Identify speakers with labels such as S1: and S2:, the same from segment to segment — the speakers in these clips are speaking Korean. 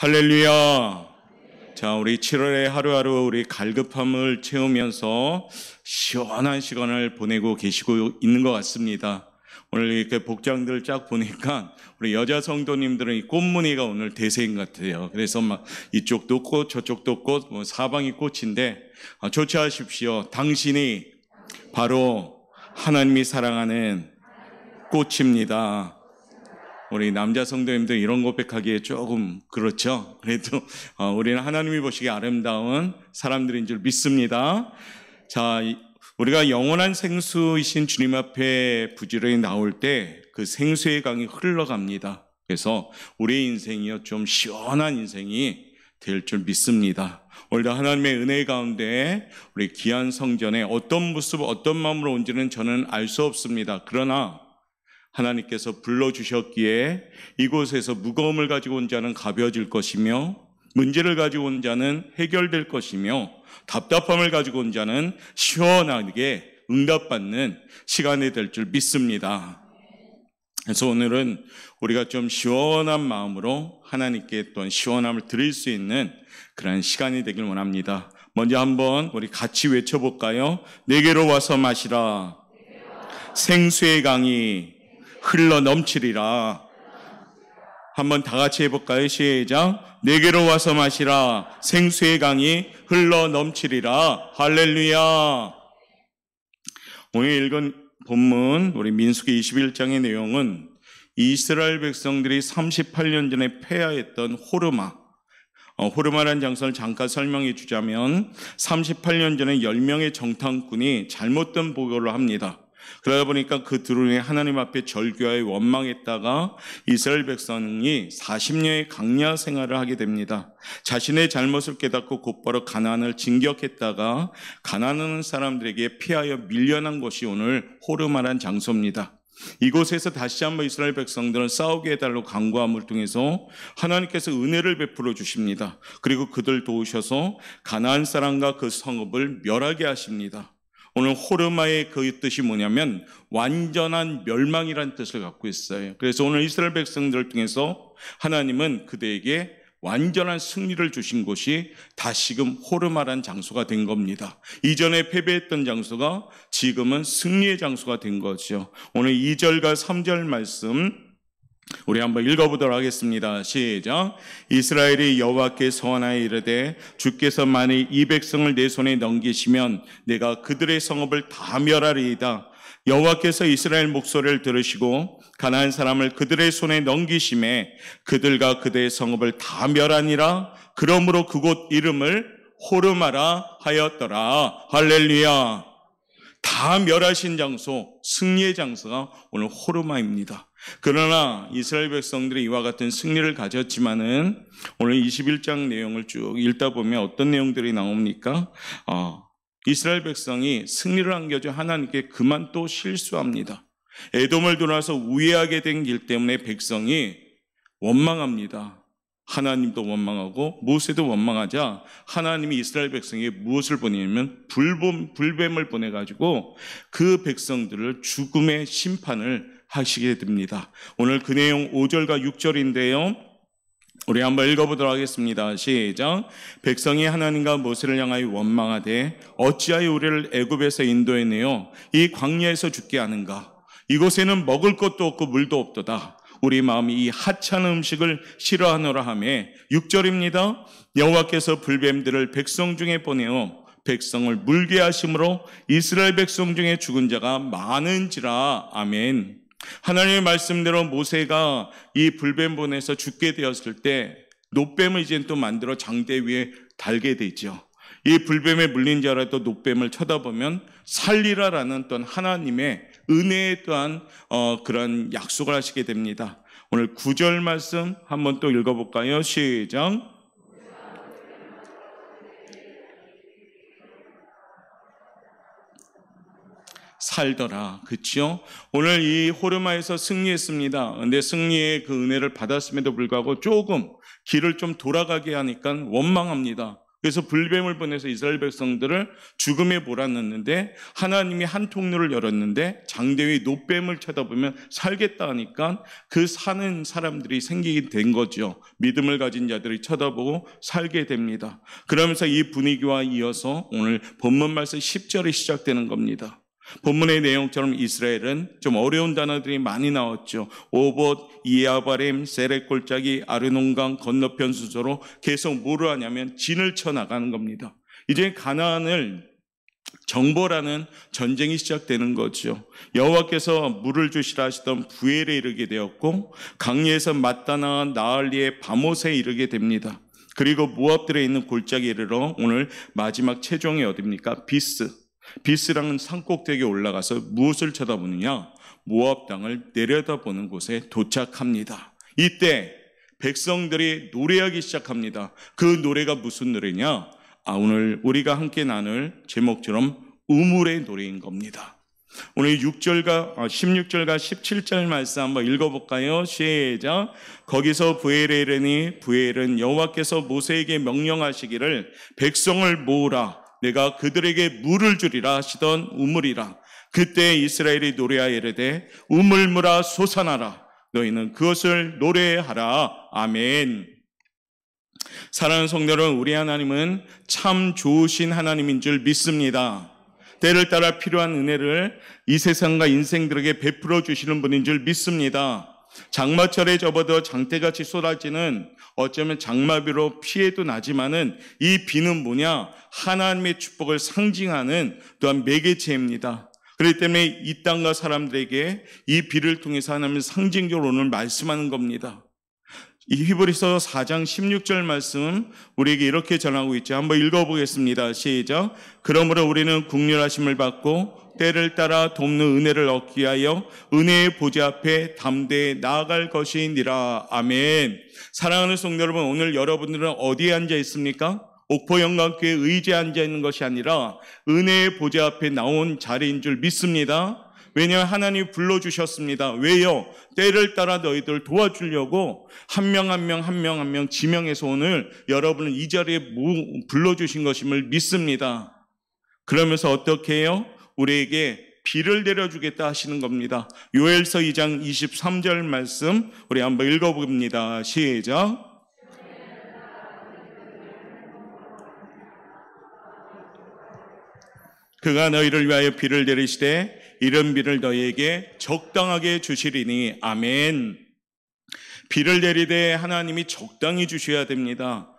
S1: 할렐루야. 자, 우리 7월의 하루하루 우리 갈급함을 채우면서 시원한 시간을 보내고 계시고 있는 것 같습니다. 오늘 이렇게 복장들 쫙 보니까 우리 여자 성도님들은 이 꽃무늬가 오늘 대세인 것 같아요. 그래서 막 이쪽도 꽃, 저쪽도 꽃, 사방이 꽃인데 조치하십시오. 당신이 바로 하나님이 사랑하는 꽃입니다. 우리 남자 성도님들 이런 고백하기에 조금 그렇죠. 그래도 우리는 하나님이 보시기에 아름다운 사람들인 줄 믿습니다. 자, 우리가 영원한 생수이신 주님 앞에 부지런히 나올 때 그 생수의 강이 흘러갑니다. 그래서 우리의 인생이요 좀 시원한 인생이 될 줄 믿습니다. 오늘도 하나님의 은혜 가운데 우리 귀한 성전에 어떤 모습, 어떤 마음으로 온지는 저는 알 수 없습니다. 그러나 하나님께서 불러주셨기에 이곳에서 무거움을 가지고 온 자는 가벼워질 것이며 문제를 가지고 온 자는 해결될 것이며 답답함을 가지고 온 자는 시원하게 응답받는 시간이 될 줄 믿습니다. 그래서 오늘은 우리가 좀 시원한 마음으로 하나님께 또 시원함을 드릴 수 있는 그런 시간이 되길 원합니다. 먼저 한번 우리 같이 외쳐볼까요? 내게로 와서 마시라. 생수의 강이 흘러 넘치리라. 한번 다 같이 해볼까요? 시작. 내게로 와서 마시라. 생수의 강이 흘러 넘치리라. 할렐루야. 오늘 읽은 본문 우리 민수기 21장의 내용은 이스라엘 백성들이 38년 전에 폐하했던 호르마라는 장소를 잠깐 설명해 주자면 38년 전에 10명의 정탐꾼이 잘못된 보고를 합니다. 그러다 보니까 그 드론에 하나님 앞에 절규하여 원망했다가 이스라엘 백성이 40년의 강야 생활을 하게 됩니다. 자신의 잘못을 깨닫고 곧바로 가나안을 진격했다가 가나안 사람들에게 피하여 밀려난 곳이 오늘 호르마란 장소입니다. 이곳에서 다시 한번 이스라엘 백성들은 싸우게 해달라고 간구함을 통해서 하나님께서 은혜를 베풀어 주십니다. 그리고 그들 도우셔서 가나안 사람과 그 성읍을 멸하게 하십니다. 오늘 호르마의 그 뜻이 뭐냐면 완전한 멸망이라는 뜻을 갖고 있어요. 그래서 오늘 이스라엘 백성들을 통해서 하나님은 그들에게 완전한 승리를 주신 곳이 다시금 호르마란 장소가 된 겁니다. 이전에 패배했던 장소가 지금은 승리의 장소가 된 거죠. 오늘 2절과 3절 말씀 우리 한번 읽어보도록 하겠습니다. 시작. 이스라엘이 여호와께 소원하여 이르되 주께서 만일 이 백성을 내 손에 넘기시면 내가 그들의 성읍을 다 멸하리이다. 여호와께서 이스라엘 목소리를 들으시고 가나안 사람을 그들의 손에 넘기심에 그들과 그들의 성읍을 다 멸하니라. 그러므로 그곳 이름을 호르마라 하였더라. 할렐루야. 다 멸하신 장소, 승리의 장소가 오늘 호르마입니다. 그러나 이스라엘 백성들이 이와 같은 승리를 가졌지만은 오늘 21장 내용을 쭉 읽다 보면 어떤 내용들이 나옵니까? 이스라엘 백성이 승리를 안겨준 하나님께 그만 또 실수합니다. 에돔을 돌아서 우회하게 된 길 때문에 백성이 원망합니다. 하나님도 원망하고 모세도 원망하자 하나님이 이스라엘 백성에게 무엇을 보내냐면 불뱀을 보내가지고 그 백성들을 죽음의 심판을 하시게 됩니다. 오늘 그 내용 5절과 6절인데요. 우리 한번 읽어보도록 하겠습니다. 시작. 백성이 하나님과 모세를 향하여 원망하되 어찌하여 우리를 애굽에서 인도해내어 이 광야에서 죽게 하는가? 이곳에는 먹을 것도 없고 물도 없도다. 우리 마음이 이 하찮은 음식을 싫어하노라 하며 6절입니다. 여호와께서 불뱀들을 백성 중에 보내어 백성을 물게 하심으로 이스라엘 백성 중에 죽은 자가 많은지라. 아멘. 하나님의 말씀대로 모세가 이 불뱀 보내서 죽게 되었을 때 놋뱀을 이제 또 만들어 장대 위에 달게 되죠. 이 불뱀에 물린 자라도 놋뱀을 쳐다보면 살리라라는 또한 하나님의 은혜에 또한 그런 약속을 하시게 됩니다. 오늘 9절 말씀 한번 또 읽어볼까요? 시작. 살더라. 그렇죠? 오늘 이 호르마에서 승리했습니다. 그런데 승리의 그 은혜를 받았음에도 불구하고 조금 길을 좀 돌아가게 하니까 원망합니다. 그래서 불뱀을 보내서 이스라엘 백성들을 죽음에 몰아넣는데 하나님이 한 통로를 열었는데 장대의 노뱀을 쳐다보면 살겠다 하니까 그 사는 사람들이 생기게 된 거죠. 믿음을 가진 자들이 쳐다보고 살게 됩니다. 그러면서 이 분위기와 이어서 오늘 본문 말씀 10절이 시작되는 겁니다. 본문의 내용처럼 이스라엘은 좀 어려운 단어들이 많이 나왔죠. 오봇, 이아바림, 세렉 골짜기, 아르논강 건너편 수소로 계속 뭐를 하냐면 진을 쳐 나가는 겁니다. 이제 가나안을 정벌하는 전쟁이 시작되는 거죠. 여호와께서 물을 주시라 하시던 부엘에 이르게 되었고 강리에서 마따나 나알리의 바못에 이르게 됩니다. 그리고 모압들에 있는 골짜기에 이르러 오늘 마지막 최종이 어디입니까? 비스라는 산꼭대기에 올라가서 무엇을 쳐다보느냐? 모압 땅을 내려다보는 곳에 도착합니다. 이때 백성들이 노래하기 시작합니다. 그 노래가 무슨 노래냐? 오늘 우리가 함께 나눌 제목처럼 우물의 노래인 겁니다. 오늘 16절과 17절 말씀 한번 읽어볼까요? 시작. 거기서 부엘에 이르니 부엘은 여호와께서 모세에게 명령하시기를 백성을 모으라. 내가 그들에게 물을 주리라 하시던 우물이라. 그때 이스라엘이 노래하여 이르되 우물물아 솟아나라. 너희는 그것을 노래하라. 아멘. 사랑하는 성도 여러분, 우리 하나님은 참 좋으신 하나님인 줄 믿습니다. 때를 따라 필요한 은혜를 이 세상과 인생들에게 베풀어 주시는 분인 줄 믿습니다. 장마철에 접어도 장대같이 쏟아지는 어쩌면 장마비로 피해도 나지만은 이 비는 뭐냐? 하나님의 축복을 상징하는 또한 매개체입니다. 그렇기 때문에 이 땅과 사람들에게 이 비를 통해서 하나님은 상징적으로 오늘 말씀하는 겁니다. 이 히브리서 4장 16절 말씀 우리에게 이렇게 전하고 있죠. 한번 읽어보겠습니다. 시작. 그러므로 우리는 긍휼하심을 받고 때를 따라 돕는 은혜를 얻기 위하여 은혜의 보좌 앞에 담대히 나아갈 것이니라. 아멘. 사랑하는 성도 여러분, 오늘 여러분들은 어디에 앉아 있습니까? 옥포영광교회에 의지에 앉아 있는 것이 아니라 은혜의 보좌 앞에 나온 자리인 줄 믿습니다. 왜냐하면 하나님이 불러주셨습니다. 왜요? 때를 따라 너희들 도와주려고 한 명 한 명 지명해서 오늘 여러분을 이 자리에 불러주신 것임을 믿습니다. 그러면서 어떻게 해요? 우리에게 비를 내려주겠다 하시는 겁니다. 요엘서 2장 23절 말씀 우리 한번 읽어봅니다. 시작. 그가 너희를 위하여 비를 내리시되 이른 비를 너희에게 적당하게 주시리니. 아멘. 비를 내리되 하나님이 적당히 주셔야 됩니다.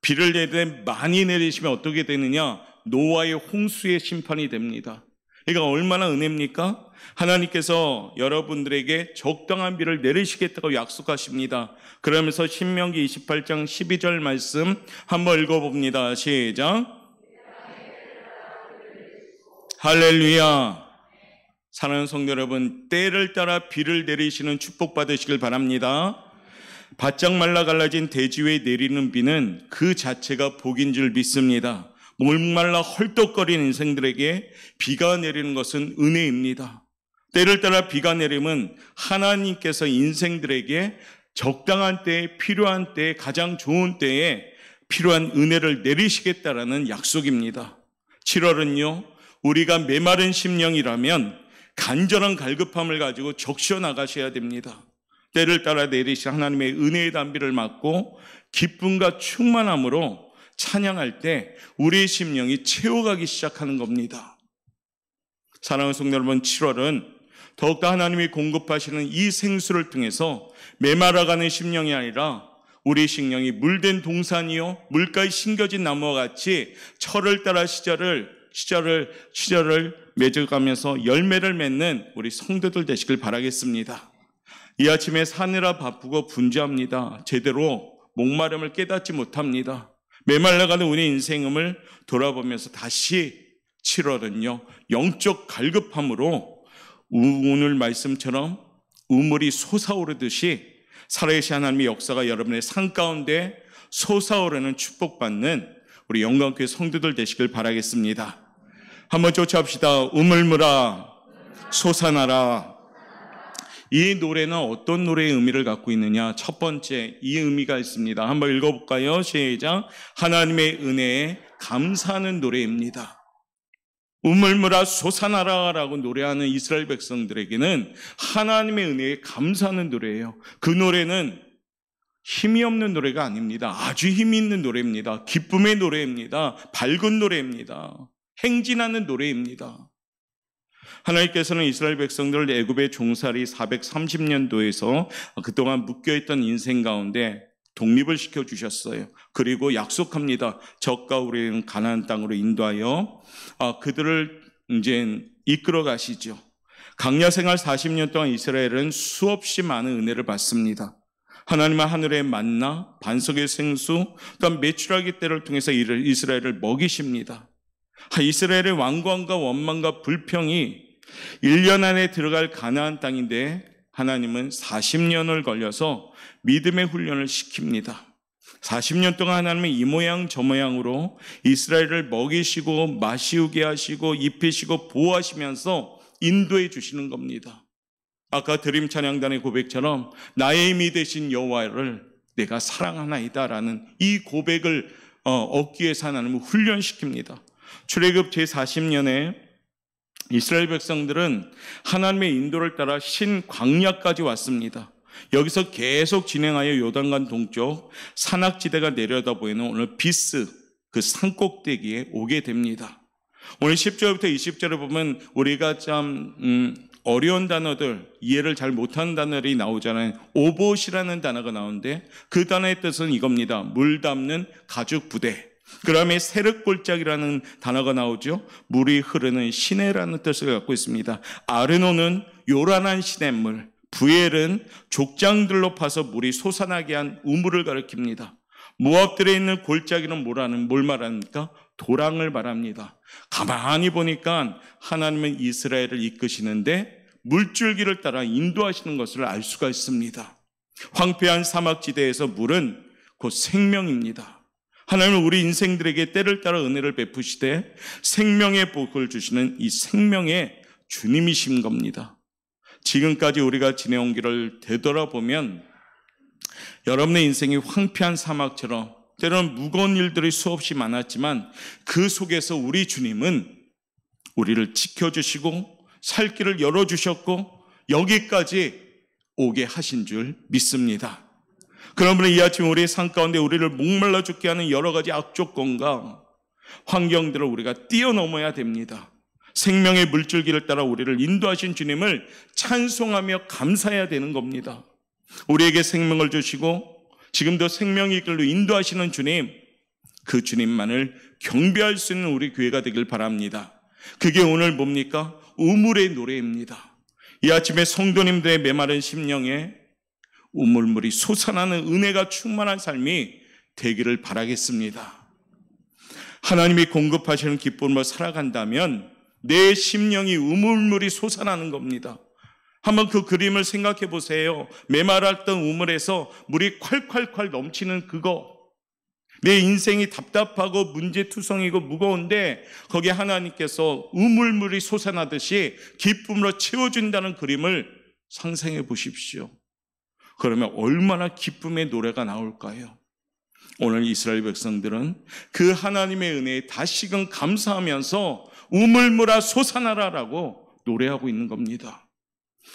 S1: 비를 내리되 많이 내리시면 어떻게 되느냐? 노아의 홍수의 심판이 됩니다. 그러니까 얼마나 은혜입니까? 하나님께서 여러분들에게 적당한 비를 내리시겠다고 약속하십니다. 그러면서 신명기 28장 12절 말씀 한번 읽어봅니다. 시작. 할렐루야. 사랑하는 성도 여러분, 때를 따라 비를 내리시는 축복 받으시길 바랍니다. 바짝 말라 갈라진 대지 위에 내리는 비는 그 자체가 복인 줄 믿습니다. 목말라 헐떡거리는 인생들에게 비가 내리는 것은 은혜입니다. 때를 따라 비가 내리면 하나님께서 인생들에게 적당한 때에, 필요한 때에, 가장 좋은 때에 필요한 은혜를 내리시겠다라는 약속입니다. 7월은요, 우리가 메마른 심령이라면 간절한 갈급함을 가지고 적셔 나가셔야 됩니다. 때를 따라 내리신 하나님의 은혜의 단비를 맞고 기쁨과 충만함으로 찬양할 때 우리의 심령이 채워가기 시작하는 겁니다. 사랑하는 성도 여러분, 7월은 더욱더 하나님이 공급하시는 이 생수를 통해서 메말아가는 심령이 아니라 우리 심령이 물된 동산이요 물가에 심겨진 나무와 같이 철을 따라 시절을 맺어가면서 열매를 맺는 우리 성도들 되시길 바라겠습니다. 이 아침에 사느라 바쁘고 분주합니다. 제대로 목마름을 깨닫지 못합니다. 메말라가는 우리 인생을 돌아보면서 다시 7월은요 영적 갈급함으로 오늘 말씀처럼 우물이 솟아오르듯이 살아계신 하나님의 역사가 여러분의 삶 가운데 솟아오르는 축복받는 우리 영광교회 성도들 되시길 바라겠습니다. 한번 쫓아봅시다. 우물물아 솟아나라. 이 노래는 어떤 노래의 의미를 갖고 있느냐? 첫 번째, 이 의미가 있습니다. 한번 읽어볼까요? 시작. 하나님의 은혜에 감사하는 노래입니다. 우물물아 솟아나라라고 노래하는 이스라엘 백성들에게는 하나님의 은혜에 감사하는 노래예요. 그 노래는 힘이 없는 노래가 아닙니다. 아주 힘이 있는 노래입니다. 기쁨의 노래입니다. 밝은 노래입니다. 행진하는 노래입니다. 하나님께서는 이스라엘 백성들을 애굽의 종살이 430년도에서 그동안 묶여있던 인생 가운데 독립을 시켜주셨어요. 그리고 약속합니다. 적과 우리는 가나안 땅으로 인도하여 그들을 이제 이끌어 가시죠. 광야 생활 40년 동안 이스라엘은 수없이 많은 은혜를 받습니다. 하나님은 하늘의 만나, 반석의 생수, 또한 메추라기 떼를 통해서 이스라엘을 먹이십니다. 이스라엘의 완고함과 원망과 불평이 1년 안에 들어갈 가나안 땅인데 하나님은 40년을 걸려서 믿음의 훈련을 시킵니다. 40년 동안 하나님은 이 모양 저 모양으로 이스라엘을 먹이시고 마시우게 하시고 입히시고 보호하시면서 인도해 주시는 겁니다. 아까 드림 찬양단의 고백처럼 나의 힘이 되신 여호와를 내가 사랑하나이다라는 이 고백을 얻기 위해서 하나님은 훈련시킵니다. 출애굽 제40년에 이스라엘 백성들은 하나님의 인도를 따라 신광야까지 왔습니다. 여기서 계속 진행하여 요단강 동쪽 산악지대가 내려다 보이는 오늘 비스 그 산꼭대기에 오게 됩니다. 오늘 10절부터 20절에 보면 우리가 참 어려운 단어들, 이해를 잘 못하는 단어들이 나오잖아요. 오봇이라는 단어가 나오는데 그 단어의 뜻은 이겁니다. 물 담는 가죽 부대. 그 다음에 세륵골짜기라는 단어가 나오죠. 물이 흐르는 시내라는 뜻을 갖고 있습니다. 아르노는 요란한 시냇물, 부엘은 족장들로 파서 물이 솟아나게 한 우물을 가리킵니다. 모압들에 있는 골짜기는 뭘 말합니까? 도랑을 말합니다. 가만히 보니까 하나님은 이스라엘을 이끄시는데 물줄기를 따라 인도하시는 것을 알 수가 있습니다. 황폐한 사막지대에서 물은 곧 생명입니다. 하나님은 우리 인생들에게 때를 따라 은혜를 베푸시되 생명의 복을 주시는 이 생명의 주님이신 겁니다. 지금까지 우리가 지내온 길을 되돌아보면 여러분의 인생이 황폐한 사막처럼 때로는 무거운 일들이 수없이 많았지만 그 속에서 우리 주님은 우리를 지켜주시고 살 길을 열어주셨고 여기까지 오게 하신 줄 믿습니다. 그러므로 이 아침 우리의 삶 가운데 우리를 목말라 죽게 하는 여러 가지 악조건과 환경들을 우리가 뛰어넘어야 됩니다. 생명의 물줄기를 따라 우리를 인도하신 주님을 찬송하며 감사해야 되는 겁니다. 우리에게 생명을 주시고 지금도 생명의 길로 인도하시는 주님, 그 주님만을 경배할 수 있는 우리 교회가 되길 바랍니다. 그게 오늘 뭡니까? 우물의 노래입니다. 이 아침에 성도님들의 메마른 심령에 우물물이 솟아나는 은혜가 충만한 삶이 되기를 바라겠습니다. 하나님이 공급하시는 기쁨으로 살아간다면 내 심령이 우물물이 솟아나는 겁니다. 한번 그 그림을 생각해 보세요. 메마랐던 우물에서 물이 콸콸콸 넘치는 그거. 내 인생이 답답하고 문제투성이고 무거운데 거기에 하나님께서 우물물이 솟아나듯이 기쁨으로 채워준다는 그림을 상상해 보십시오. 그러면 얼마나 기쁨의 노래가 나올까요? 오늘 이스라엘 백성들은 그 하나님의 은혜에 다시금 감사하면서 우물물아 솟아나라라고 노래하고 있는 겁니다.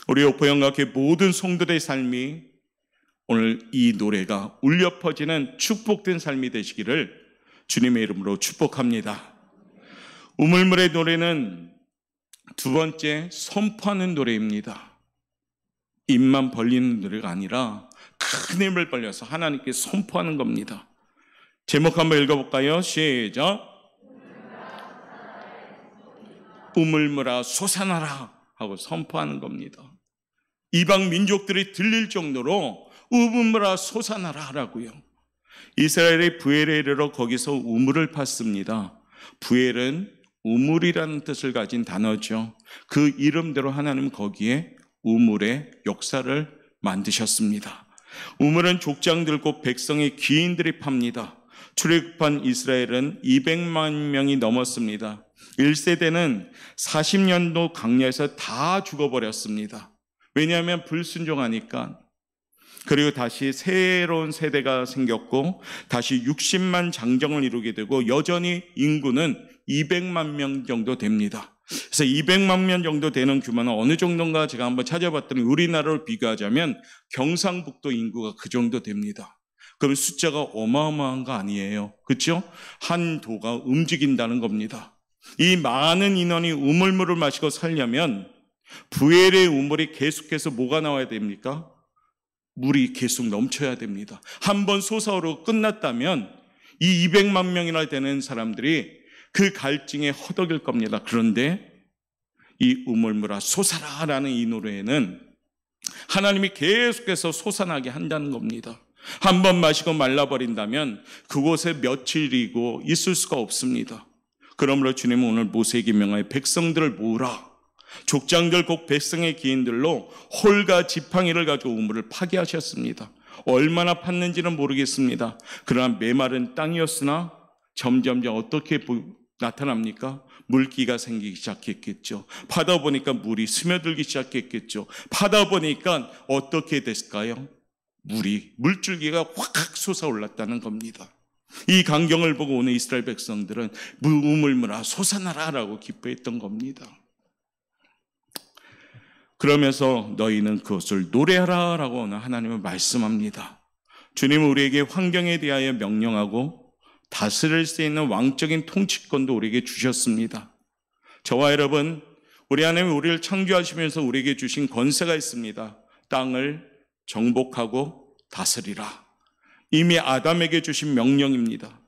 S1: 우리 오포영각회 모든 성도들의 삶이 오늘 이 노래가 울려 퍼지는 축복된 삶이 되시기를 주님의 이름으로 축복합니다. 우물물의 노래는 두 번째 선포하는 노래입니다. 입만 벌리는 노래가 아니라 큰 힘을 벌려서 하나님께 선포하는 겁니다. 제목 한번 읽어볼까요? 시작. 우물물아 솟아나라 하고 선포하는 겁니다. 이방 민족들이 들릴 정도로 우물물아 솟아나라 하라고요. 이스라엘의 부엘에 이르러 거기서 우물을 팠습니다. 부엘은 우물이라는 뜻을 가진 단어죠. 그 이름대로 하나님은 거기에 우물의 역사를 만드셨습니다. 우물은 족장 들고 백성의 귀인들이 팝니다. 출애굽한 이스라엘은 200만 명이 넘었습니다. 1세대는 40년도 광야에서 다 죽어버렸습니다. 왜냐하면 불순종하니까. 그리고 다시 새로운 세대가 생겼고 다시 60만 장정을 이루게 되고 여전히 인구는 200만 명 정도 됩니다. 그래서 200만 명 정도 되는 규모는 어느 정도인가 제가 한번 찾아봤더니 우리나라로 비교하자면 경상북도 인구가 그 정도 됩니다. 그럼 숫자가 어마어마한 거 아니에요. 그렇죠? 한 도가 움직인다는 겁니다. 이 많은 인원이 우물물을 마시고 살려면 부엘의 우물이 계속해서 뭐가 나와야 됩니까? 물이 계속 넘쳐야 됩니다. 한번 솟아오르고 끝났다면 이 200만 명이나 되는 사람들이 그 갈증에 허덕일 겁니다. 그런데 이 우물물아 솟아라라는 이 노래에는 하나님이 계속해서 솟아나게 한다는 겁니다. 한번 마시고 말라버린다면 그곳에 며칠이고 있을 수가 없습니다. 그러므로 주님은 오늘 모세에게 명하여 백성들을 모으라. 족장들 곧 백성의 기인들로 홀과 지팡이를 가지고 우물을 파괴하셨습니다. 얼마나 팠는지는 모르겠습니다. 그러나 메마른 땅이었으나 점점점 어떻게 나타납니까? 물기가 생기기 시작했겠죠. 파다 보니까 물이 스며들기 시작했겠죠. 파다 보니까 어떻게 됐을까요? 물줄기가 확 솟아올랐다는 겁니다. 이 광경을 보고 오늘 이스라엘 백성들은 우물물아 솟아나라라고 기뻐했던 겁니다. 그러면서 너희는 그것을 노래하라라고 오늘 하나님은 말씀합니다. 주님은 우리에게 환경에 대하여 명령하고 다스릴 수 있는 왕적인 통치권도 우리에게 주셨습니다. 저와 여러분, 우리 하나님이 우리를 창조하시면서 우리에게 주신 권세가 있습니다. 땅을 정복하고 다스리라. 이미 아담에게 주신 명령입니다.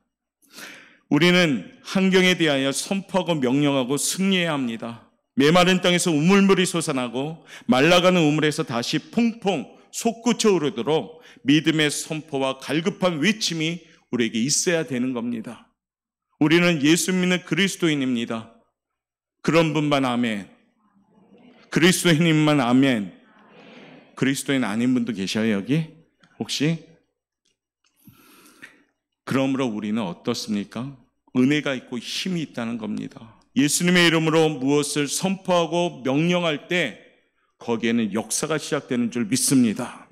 S1: 우리는 환경에 대하여 선포하고 명령하고 승리해야 합니다. 메마른 땅에서 우물물이 솟아나고 말라가는 우물에서 다시 퐁퐁 솟구쳐 오르도록 믿음의 선포와 갈급한 외침이 우리에게 있어야 되는 겁니다. 우리는 예수 믿는 그리스도인입니다. 그런 분만 아멘. 그리스도인님만 아멘. 그리스도인 아닌 분도 계셔요 여기? 혹시? 그러므로 우리는 어떻습니까? 은혜가 있고 힘이 있다는 겁니다. 예수님의 이름으로 무엇을 선포하고 명령할 때 거기에는 역사가 시작되는 줄 믿습니다.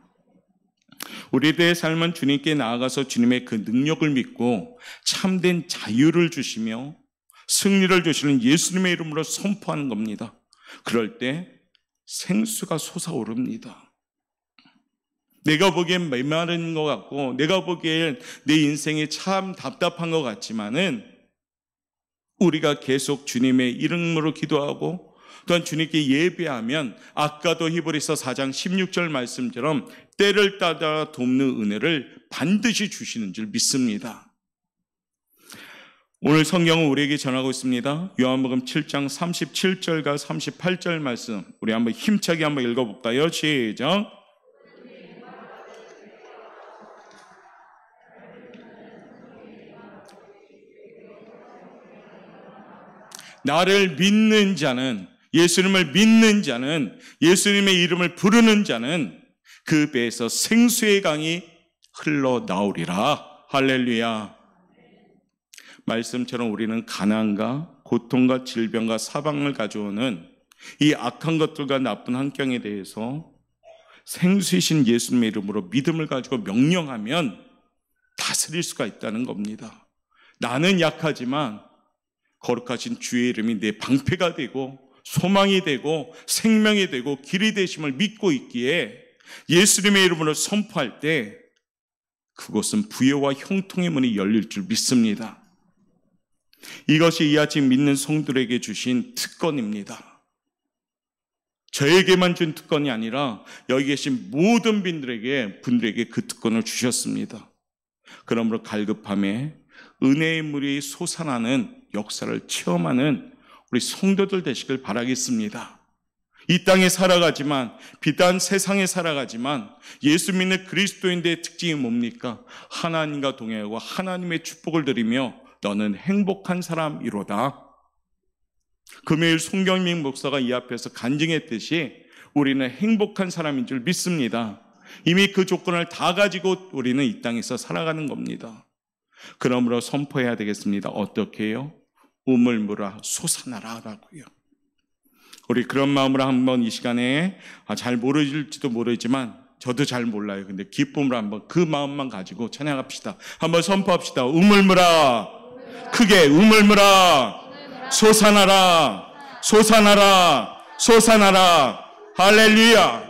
S1: 우리들의 삶은 주님께 나아가서 주님의 그 능력을 믿고 참된 자유를 주시며 승리를 주시는 예수님의 이름으로 선포하는 겁니다. 그럴 때 생수가 솟아오릅니다. 내가 보기엔 메마른 것 같고 내가 보기엔 내 인생이 참 답답한 것 같지만은 우리가 계속 주님의 이름으로 기도하고 또한 주님께 예배하면 아까도 히브리서 4장 16절 말씀처럼 때를 따라 돕는 은혜를 반드시 주시는 줄 믿습니다. 오늘 성경은 우리에게 전하고 있습니다. 요한복음 7장 37절과 38절 말씀 우리 한번 힘차게 한번 읽어볼까요? 시작. 나를 믿는 자는, 예수님을 믿는 자는, 예수님의 이름을 부르는 자는 그 배에서 생수의 강이 흘러나오리라. 할렐루야. 말씀처럼 우리는 가난과 고통과 질병과 사방을 가져오는 이 악한 것들과 나쁜 환경에 대해서 생수이신 예수님의 이름으로 믿음을 가지고 명령하면 다스릴 수가 있다는 겁니다. 나는 약하지만 거룩하신 주의 이름이 내 방패가 되고 소망이 되고 생명이 되고 길이 되심을 믿고 있기에 예수님의 이름으로 선포할 때 그곳은 부여와 형통의 문이 열릴 줄 믿습니다. 이것이 이 아침 믿는 성도들에게 주신 특권입니다. 저에게만 준 특권이 아니라 여기 계신 모든 분들에게 그 특권을 주셨습니다. 그러므로 갈급함에 은혜의 물이 솟아나는 역사를 체험하는 우리 성도들 되시길 바라겠습니다. 이 땅에 살아가지만 비단 세상에 살아가지만 예수 믿는 그리스도인의 특징이 뭡니까? 하나님과 동행하고 하나님의 축복을 드리며 너는 행복한 사람이로다. 금요일 송경민 목사가 이 앞에서 간증했듯이 우리는 행복한 사람인 줄 믿습니다. 이미 그 조건을 다 가지고 우리는 이 땅에서 살아가는 겁니다. 그러므로 선포해야 되겠습니다. 어떻게 해요? 우물물아 솟아나라 라고요. 우리 그런 마음으로 한번 이 시간에 잘 모르실지도 모르지만 저도 잘 몰라요. 근데 기쁨으로 한번 그 마음만 가지고 찬양합시다. 한번 선포합시다. 우물물아, 크게 우물물아, 솟아나라, 솟아나라, 솟아나라. 할렐루야.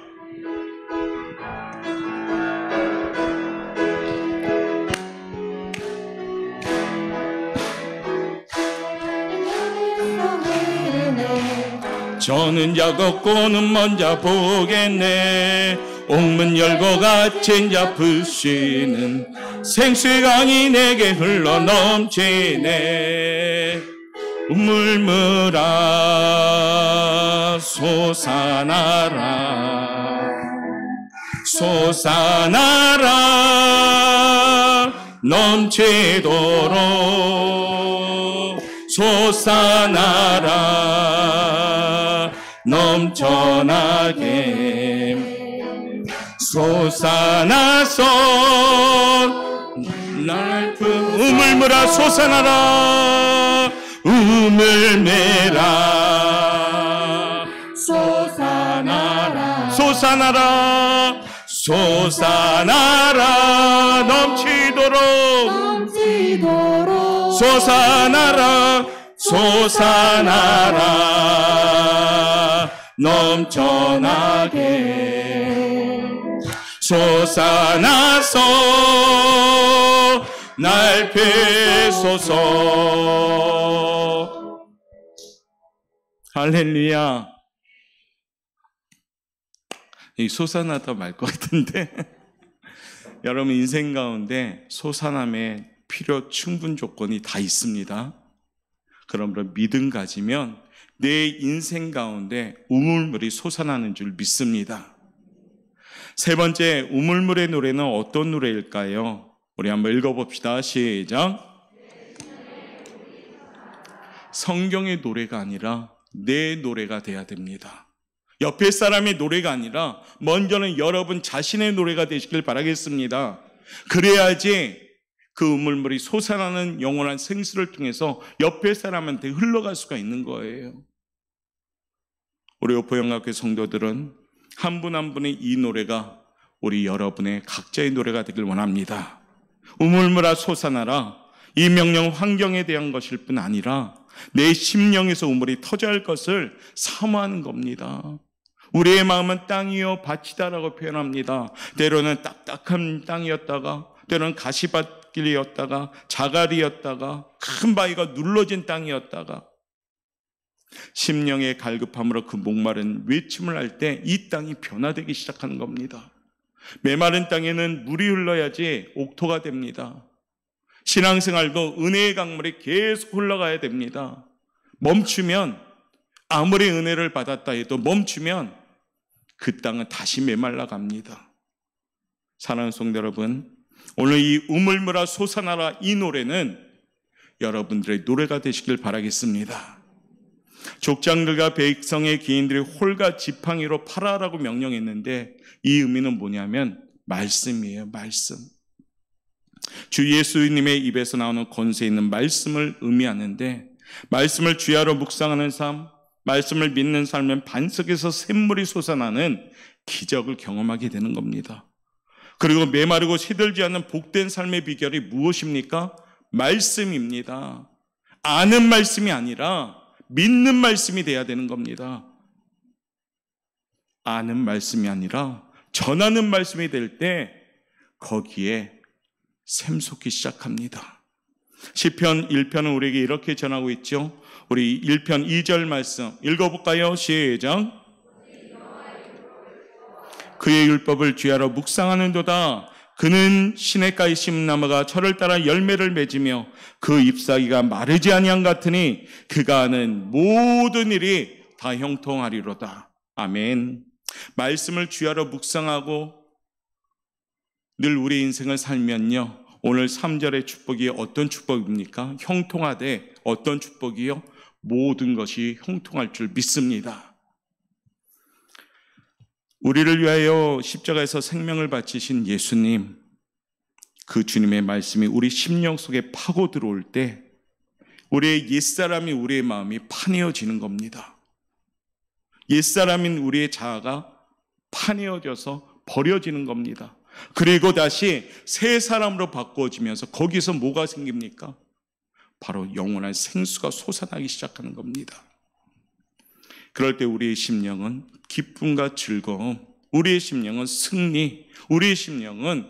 S1: 저는 작업고는 먼저 보겠네. 옥문 열고 갇힌 자 부시는 생수의 강이 내게 흘러 넘치네. 우물물아 솟아나라, 솟아나라 넘치도록, 솟아나라 넘쳐나게. 솟아나서 날 우물물아 솟아나라, 우물매라 솟아나라, 솟아나라, 솟아나라 넘치도록, 솟아나라, 솟아나라 넘쳐나게. 솟아나서 날 펴소서. 할렐루야. 이 솟아나다 말 것 같은데 여러분 인생 가운데 솟아남의 필요 충분 조건이 다 있습니다. 그러므로 믿음 가지면 내 인생 가운데 우물물이 솟아나는 줄 믿습니다. 세 번째, 우물물의 노래는 어떤 노래일까요? 우리 한번 읽어봅시다. 시작. 성경의 노래가 아니라 내 노래가 돼야 됩니다. 옆에 사람의 노래가 아니라 먼저는 여러분 자신의 노래가 되시길 바라겠습니다. 그래야지 그 우물물이 솟아나는 영원한 생수를 통해서 옆에 사람한테 흘러갈 수가 있는 거예요. 우리 오포영학교 성도들은 한 분 한 분의 이 노래가 우리 여러분의 각자의 노래가 되길 원합니다. 우물물아 솟아나라, 이 명령 환경에 대한 것일 뿐 아니라 내 심령에서 우물이 터져야 할 것을 사모하는 겁니다. 우리의 마음은 땅이요 밭이다라고 표현합니다. 때로는 딱딱한 땅이었다가, 때로는 가시밭길이었다가, 자갈이었다가, 큰 바위가 눌러진 땅이었다가, 심령의 갈급함으로 그 목마른 외침을 할 때 이 땅이 변화되기 시작하는 겁니다. 메마른 땅에는 물이 흘러야지 옥토가 됩니다. 신앙생활도 은혜의 강물이 계속 흘러가야 됩니다. 멈추면, 아무리 은혜를 받았다 해도 멈추면 그 땅은 다시 메말라 갑니다. 사랑하는 성도 여러분, 오늘 이 우물물아 솟아나라 이 노래는 여러분들의 노래가 되시길 바라겠습니다. 족장들과 백성의 기인들이 홀과 지팡이로 팔아라고 명령했는데 이 의미는 뭐냐면 말씀이에요. 말씀. 주 예수님의 입에서 나오는 권세 있는 말씀을 의미하는데, 말씀을 주야로 묵상하는 삶, 말씀을 믿는 삶은 반석에서 샘물이 솟아나는 기적을 경험하게 되는 겁니다. 그리고 메마르고 시들지 않는 복된 삶의 비결이 무엇입니까? 말씀입니다. 아는 말씀이 아니라 믿는 말씀이 돼야 되는 겁니다. 아는 말씀이 아니라 전하는 말씀이 될 때 거기에 샘솟기 시작합니다. 시편 1편은 우리에게 이렇게 전하고 있죠. 우리 1편 2절 말씀 읽어볼까요? 시작. 그의 율법을 주야로 묵상하는도다. 그는 시냇가에 심은 나무가 철을 따라 열매를 맺으며 그 잎사귀가 마르지 아니한 같으니 그가 하는 모든 일이 다 형통하리로다. 아멘. 말씀을 주야로 묵상하고 늘 우리 인생을 살면요, 오늘 3절의 축복이 어떤 축복입니까? 형통하되 어떤 축복이요? 모든 것이 형통할 줄 믿습니다. 우리를 위하여 십자가에서 생명을 바치신 예수님, 그 주님의 말씀이 우리 심령 속에 파고 들어올 때 우리의 옛사람이, 우리의 마음이 파내어지는 겁니다. 옛사람인 우리의 자아가 파내어져서 버려지는 겁니다. 그리고 다시 새 사람으로 바꿔지면서 거기서 뭐가 생깁니까? 바로 영원한 생수가 솟아나기 시작하는 겁니다. 그럴 때 우리의 심령은 기쁨과 즐거움, 우리의 심령은 승리, 우리의 심령은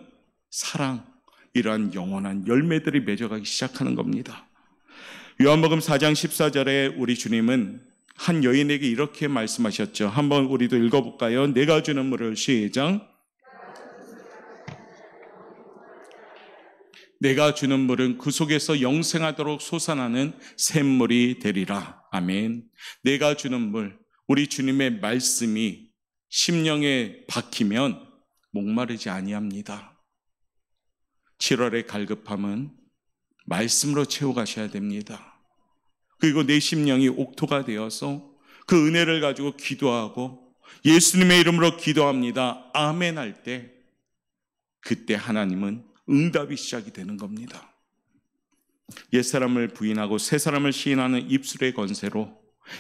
S1: 사랑, 이러한 영원한 열매들이 맺어가기 시작하는 겁니다. 요한복음 4장 14절에 우리 주님은 한 여인에게 이렇게 말씀하셨죠. 한번 우리도 읽어볼까요? 내가 주는 물을, 시작. 내가 주는 물은 그 속에서 영생하도록 솟아나는 샘물이 되리라. 아멘. 내가 주는 물, 우리 주님의 말씀이 심령에 박히면 목마르지 아니합니다. 7월의 갈급함은 말씀으로 채워가셔야 됩니다. 그리고 내 심령이 옥토가 되어서 그 은혜를 가지고 기도하고 예수님의 이름으로 기도합니다. 아멘 할 때, 그때 하나님은 응답이 시작이 되는 겁니다. 옛사람을 부인하고 새사람을 시인하는 입술의 건세로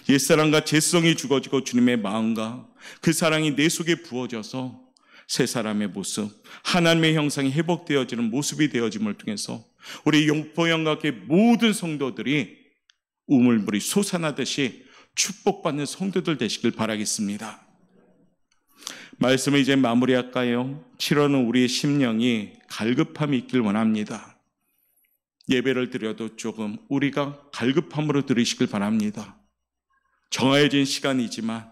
S1: 옛사람과 죄성이 죽어지고 주님의 마음과 그 사랑이 내 속에 부어져서 새사람의 모습, 하나님의 형상이 회복되어지는 모습이 되어짐을 통해서 우리 용포영각의 모든 성도들이 우물물이 솟아나듯이 축복받는 성도들 되시길 바라겠습니다. 말씀을 이제 마무리할까요? 7월은 우리의 심령이 갈급함이 있길 원합니다. 예배를 드려도 조금 우리가 갈급함으로 드리시길 바랍니다. 정해진 시간이지만,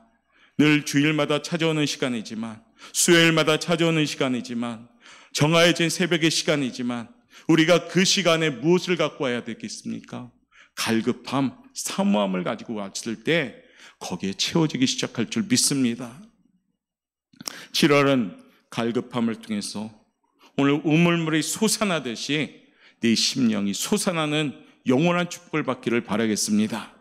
S1: 늘 주일마다 찾아오는 시간이지만, 수요일마다 찾아오는 시간이지만, 정해진 새벽의 시간이지만 우리가 그 시간에 무엇을 갖고 와야 되겠습니까? 갈급함, 사모함을 가지고 왔을 때 거기에 채워지기 시작할 줄 믿습니다. 7월은 갈급함을 통해서 오늘 우물물이 솟아나듯이 네 심령이 솟아나는 영원한 축복을 받기를 바라겠습니다.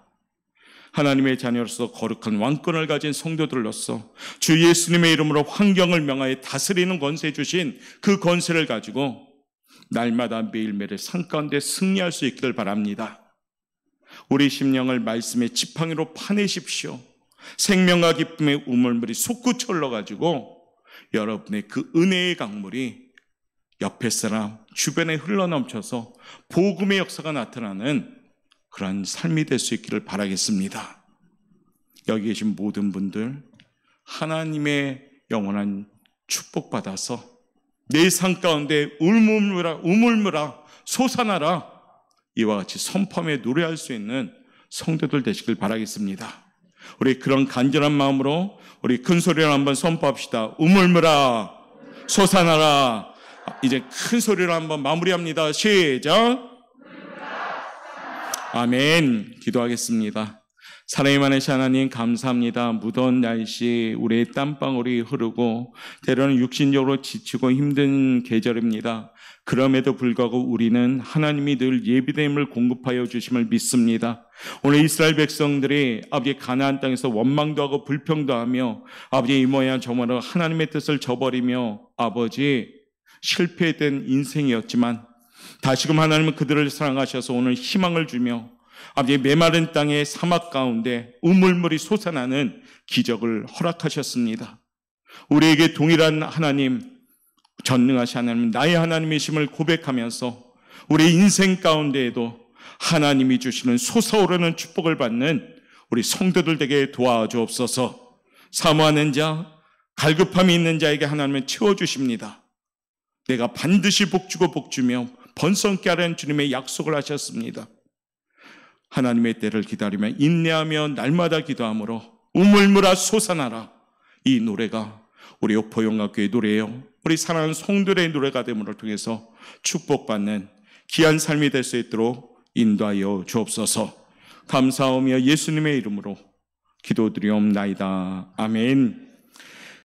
S1: 하나님의 자녀로서 거룩한 왕권을 가진 성도들로서 주 예수님의 이름으로 환경을 명하여 다스리는 권세 주신 그 권세를 가지고 날마다 매일매일 산 가운데 승리할 수 있기를 바랍니다. 우리 심령을 말씀의 지팡이로 파내십시오. 생명과 기쁨의 우물물이 솟구쳐 흘러가지고 여러분의 그 은혜의 강물이 옆에 사람 주변에 흘러넘쳐서 복음의 역사가 나타나는 그런 삶이 될 수 있기를 바라겠습니다. 여기 계신 모든 분들 하나님의 영원한 축복받아서 내 삶 가운데 우물물아 솟아나라, 이와 같이 선포하며 노래할 수 있는 성도들 되시길 바라겠습니다. 우리 그런 간절한 마음으로 우리 큰 소리로 한번 선포합시다. 우물물아 솟아나라. 이제 큰 소리로 한번 마무리합니다. 시작. 아멘. 기도하겠습니다. 사랑이 많으신 하나님 감사합니다. 무더운 날씨 우리의 땀방울이 흐르고 때로는 육신적으로 지치고 힘든 계절입니다. 그럼에도 불구하고 우리는 하나님이 늘 예비됨을 공급하여 주심을 믿습니다. 오늘 이스라엘 백성들이 아버지 가나안 땅에서 원망도 하고 불평도 하며 아버지 이 모양 저 모양 하나님의 뜻을 저버리며 아버지 실패된 인생이었지만 다시금 하나님은 그들을 사랑하셔서 오늘 희망을 주며 아버지 메마른 땅의 사막 가운데 우물물이 솟아나는 기적을 허락하셨습니다. 우리에게 동일한 하나님, 전능하신 하나님, 나의 하나님이심을 고백하면서 우리 인생 가운데에도 하나님이 주시는 솟아오르는 축복을 받는 우리 성도들 되게 도와주옵소서. 사모하는 자, 갈급함이 있는 자에게 하나님은 채워주십니다. 내가 반드시 복주고 복주며 번성케 하라는 주님의 약속을 하셨습니다. 하나님의 때를 기다리며 인내하며 날마다 기도함으로 우물물아 솟아나라, 이 노래가 우리 오포영각교회 노래예요. 우리 사랑하는 성도들의 노래가 됨을 통해서 축복받는 귀한 삶이 될 수 있도록 인도하여 주옵소서. 감사하며 예수님의 이름으로 기도드리옵나이다. 아멘.